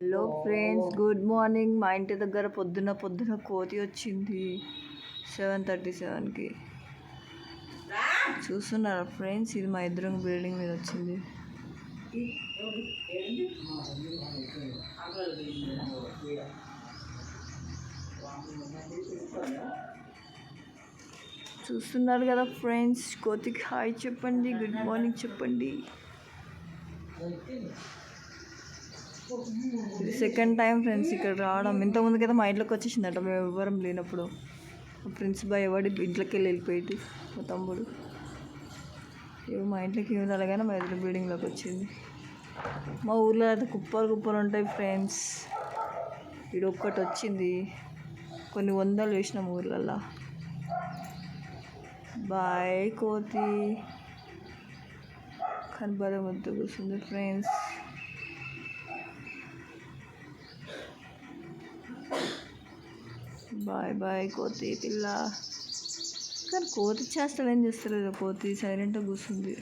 Hello friends, good morning. మా ఇంటి దగ్గర పొద్దున కోతి వచ్చింది 7:37కి. చూస్తున్నారా ఫ్రెండ్స్? ఇది మా ఎదురు బిల్డింగ్ మీద వచ్చింది. చూస్తున్నారు కదా ఫ్రెండ్స్, కోతికి హాయ్ చెప్పండి, గుడ్ మార్నింగ్ చెప్పండి. ఇది సెకండ్ టైం ఫ్రెండ్స్ ఇక్కడ రావడం. ఇంతకుముందుకు అయితే మా ఇంట్లోకి వచ్చేసిందట మేము ఎవ్వరం లేనప్పుడు. ఫ్రెండ్స్ బాయ్ ఎవడి ఇంట్లోకి వెళ్ళిపోయింది మా తమ్ముడు. మా ఇంట్లోకి ఏమి రాలేగానే మా ఎదురు బిల్డింగ్లోకి వచ్చింది. మా ఊర్లో అయితే కుప్పలు ఉంటాయి ఫ్రెండ్స్. ఇది ఒక్కటి వచ్చింది, కొన్ని వందలు వేసినాం ఊర్లల్లో. బాయ్ కోతి, కానీ బాగా ముద్దు కూర్చుంది ఫ్రెండ్స్. బాయ్ బాయ్ కోతి పిల్ల. కానీ కోతి చేష్టలు ఏం చేస్తలేదు, కోతి సైలెంట్గా కూర్చుంది.